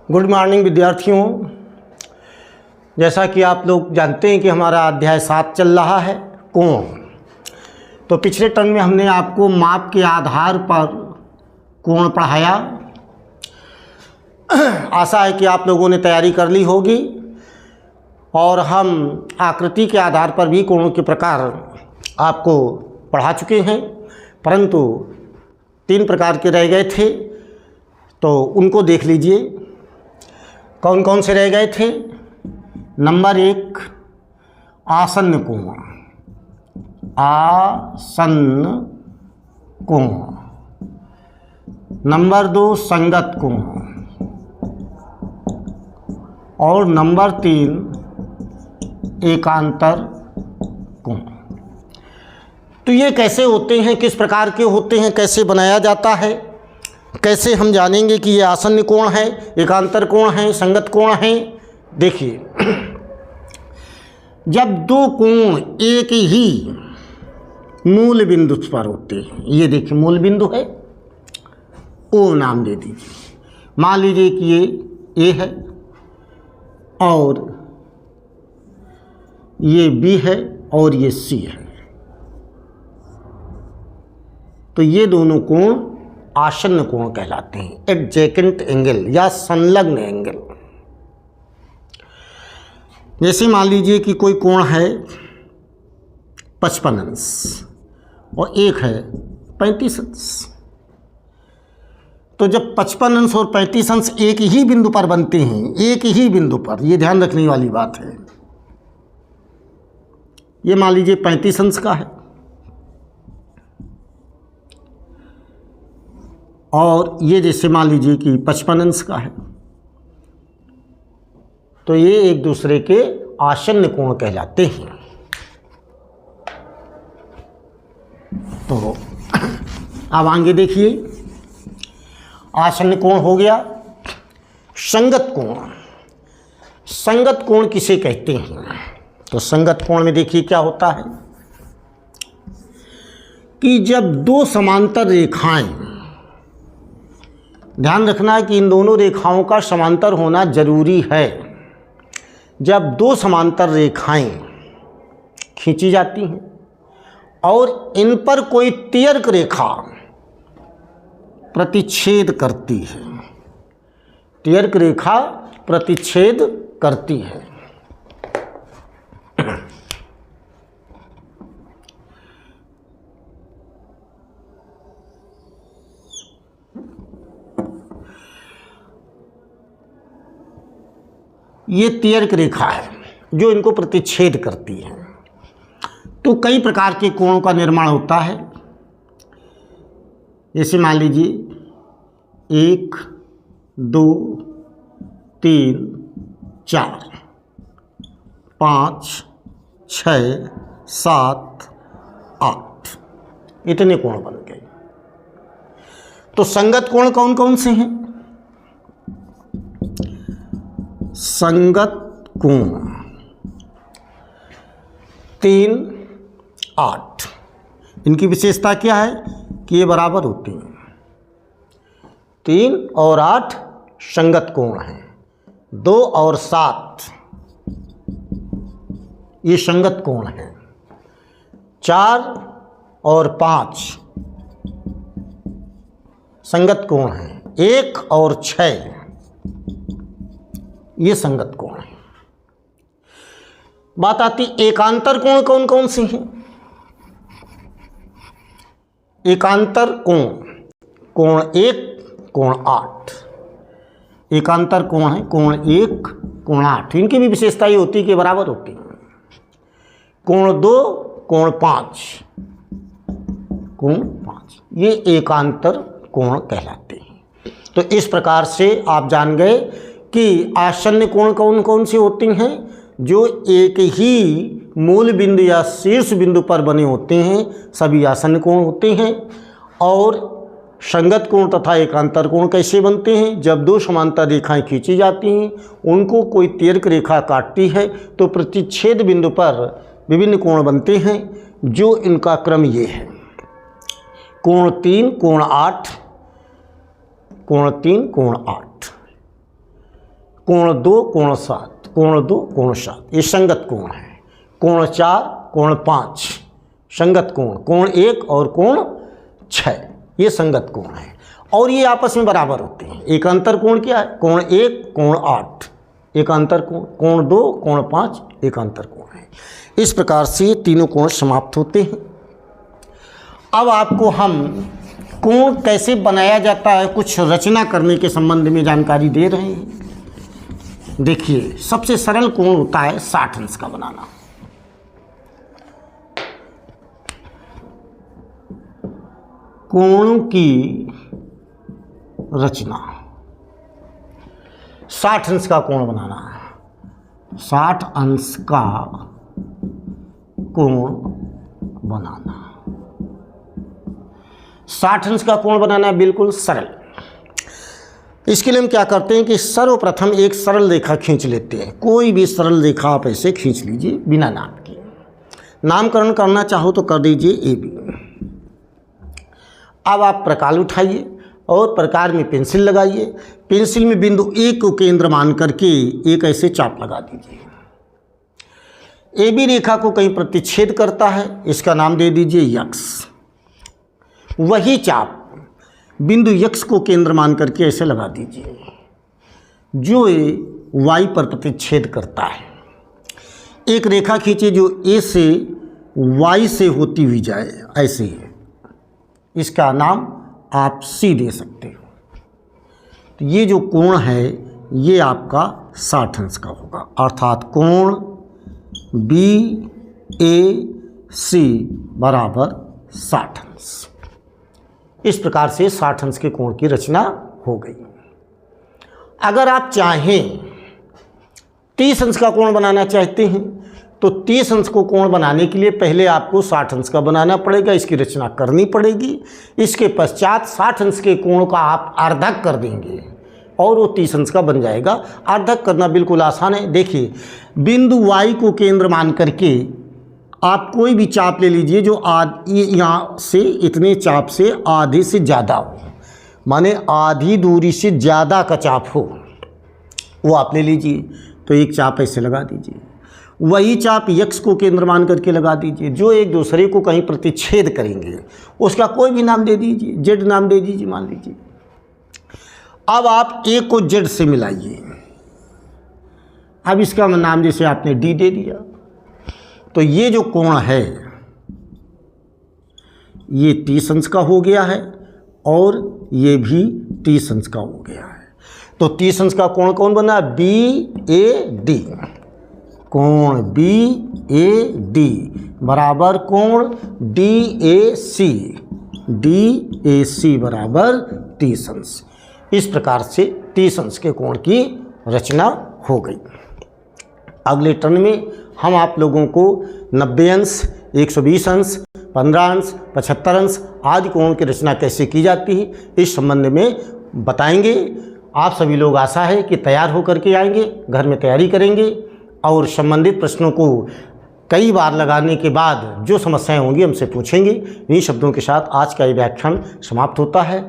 Good morning विद्यार्थियों। जैसा कि आप लोग जानते हैं कि हमारा अध्याय 7 चल रहा है कोण। तो पिछले टर्म में हमने आपको माप के आधार पर कोण पढ़ाया। आशा है कि आप लोगों ने तैयारी कर ली होगी और हम आकृति के आधार पर भी कोणों के प्रकार आपको पढ़ा चुके हैं, परंतु 3 प्रकार के रह गए थे, तो उनको देख लीजिए। कौन कौन से रह गए थे? नंबर 1 आसन्न कोण, आसन्न कोण। नंबर 2 संगत कोण और नंबर 3 एकांतर कोण। तो ये कैसे होते हैं, किस प्रकार के होते हैं, कैसे बनाया जाता है, कैसे हम जानेंगे कि ये आसन्न कोण है, एकांतर कोण है, संगत कोण है? देखिए, जब 2 कोण एक ही मूल बिंदु पर होते हैं, ये देखिए मूल बिंदु है, ओ नाम दे दीजिए। मान लीजिए कि ये ए है और ये बी है और ये सी है, तो ये दोनों कोण आसन्न कोण कहलाते हैं, एडजेसेंट एंगल या संलग्न एंगल। जैसे मान लीजिए कि कोई कोण है 55 अंश और एक है 35 अंश। तो जब 55 अंश और 35 अंश एक ही बिंदु पर बनते हैं, एक ही बिंदु पर, ये ध्यान रखने वाली बात है। ये मान लीजिए 35 अंश का है और ये जैसे मान लीजिए कि 55 अंश का है, तो ये एक दूसरे के आसन्न कोण कहलाते हैं। तो अब आगे देखिए, आसन्न कोण हो गया। संगत कोण, संगत कोण किसे कहते हैं? तो संगत कोण में देखिए क्या होता है कि जब 2 समांतर रेखाएं, ध्यान रखना है कि इन दोनों रेखाओं का समांतर होना जरूरी है। जब 2 समांतर रेखाएं खींची जाती हैं और इन पर कोई तिर्यक रेखा प्रतिच्छेद करती है, तिर्यक रेखा प्रतिच्छेद करती है, ये तिर्यक रेखा है जो इनको प्रतिच्छेद करती है। तो कई प्रकार के कोणों का निर्माण होता है। जैसे मान लीजिए 1 2 3 4 5 6 7 8 इतने कोण बन गए। तो संगत कोण कौन कौन से हैं? संगत कोण 3 8, इनकी विशेषता क्या है कि ये बराबर होती हैं। 3 और 8 संगत कोण हैं। 2 और 7 ये संगत कोण हैं। 4 और 5 संगत कोण हैं। 1 और 6 ये संगत कोण है। बात आती एकांतर कोण कौन कौन से हैं? एकांतर कोण, कोण 1 कोण 8 एकांतर कोण है, कोण 1 कोण 8। इनकी भी विशेषता ये होती है कि बराबर होती है। कोण 2 कोण 5 ये एकांतर कोण कहलाते हैं। तो इस प्रकार से आप जान गए कि आसन्न कोण कौन कौन सी होती हैं, जो एक ही मूल बिंदु या शीर्ष बिंदु पर बने होते हैं, सभी आसन्न कोण होते हैं। और संगत कोण तथा एकांतर कोण कैसे बनते हैं? जब 2 समांतर रेखाएं खींची जाती हैं, उनको कोई तिर्यक रेखा काटती है, तो प्रतिच्छेद बिंदु पर विभिन्न कोण बनते हैं, जो इनका क्रम ये है। कोण 3 कोण 8, कोण 3 कोण 8। कोण 2 कोण 7, कोण 2 कोण 7 ये संगत कोण है। कोण 4 कोण 5 संगत कोण, कोण 1 और कोण 6 ये संगत कोण है और ये आपस में बराबर होते हैं। एक अंतर कोण क्या है? कोण 1 कोण 8 एक अंतर कोण, कोण 2 कोण 5 एक अंतर कोण है। इस प्रकार से तीनों कोण समाप्त होते हैं। अब आपको हम कोण कैसे बनाया जाता है कुछ रचना करने के संबंध में जानकारी दे रहे हैं। देखिए, सबसे सरल कोण होता है 60 अंश का बनाना। कोण की रचना 60 अंश का कोण बनाना है, 60 अंश का कोण बनाना, 60 अंश का कोण बनाना बिल्कुल सरल। इसके लिए हम क्या करते हैं कि सर्वप्रथम एक सरल रेखा खींच लेते हैं। कोई भी सरल रेखा आप ऐसे खींच लीजिए बिना नाम के। नामकरण करना चाहो तो कर दीजिए ए बी। अब आप प्रकाल उठाइए और प्रकार में पेंसिल लगाइए। पेंसिल में बिंदु ए को केंद्र मान करके एक ऐसे चाप लगा दीजिए। ए बी रेखा को कहीं प्रतिच्छेद करता है, इसका नाम दे दीजिए यक्स। वही चाप बिंदु यक्स को केंद्र मान करके ऐसे लगा दीजिए जो ए वाई पर प्रतिच्छेद करता है। एक रेखा खींचिए जो ए से वाई से होती हुई जाए, ऐसे ही। इसका नाम आप सी दे सकते हो। तो ये जो कोण है ये आपका 60 अंश का होगा, अर्थात कोण बी ए सी बराबर 60 अंश। इस प्रकार से 60 अंश के कोण की रचना हो गई। अगर आप चाहें 30 अंश का कोण बनाना चाहते हैं तो 30 अंश को कोण बनाने के लिए पहले आपको 60 अंश का बनाना पड़ेगा, इसकी रचना करनी पड़ेगी। इसके पश्चात 60 अंश के कोण का आप अर्धक कर देंगे और वो 30 अंश का बन जाएगा। अर्धक करना बिल्कुल आसान है। देखिए, बिंदु वाई को केंद्र मान करके आप कोई भी चाप ले लीजिए जो यहाँ से इतने चाप से आधे से ज़्यादा हो, माने आधी दूरी से ज़्यादा का चाप हो, वो आप ले लीजिए। तो एक चाप ऐसे लगा दीजिए। वही चाप यक्स को केंद्र मान करके लगा दीजिए जो एक दूसरे को कहीं प्रतिच्छेद करेंगे, उसका कोई भी नाम दे दीजिए, जेड नाम दे दीजिए मान लीजिए। अब आप ए को जेड से मिलाइए। अब इसका नाम जैसे आपने डी दे दिया, तो ये जो कोण है ये 30 अंश का हो गया है और ये भी 30 अंश का हो गया है। तो 30 अंश का कोण कौन बना? B A D. कोण बी ए डी बराबर कोण D A C, D A सी बराबर 30 अंश। इस प्रकार से 30 अंश के कोण की रचना हो गई। अगले टर्न में हम आप लोगों को 90 अंश, 120 अंश, 15 अंश, 75 अंश आदि कोणों की रचना कैसे की जाती है इस संबंध में बताएंगे। आप सभी लोग आशा है कि तैयार होकर के आएंगे, घर में तैयारी करेंगे और संबंधित प्रश्नों को कई बार लगाने के बाद जो समस्याएं होंगी हमसे पूछेंगे। इन्हीं शब्दों के साथ आज का ये व्याख्यान समाप्त होता है।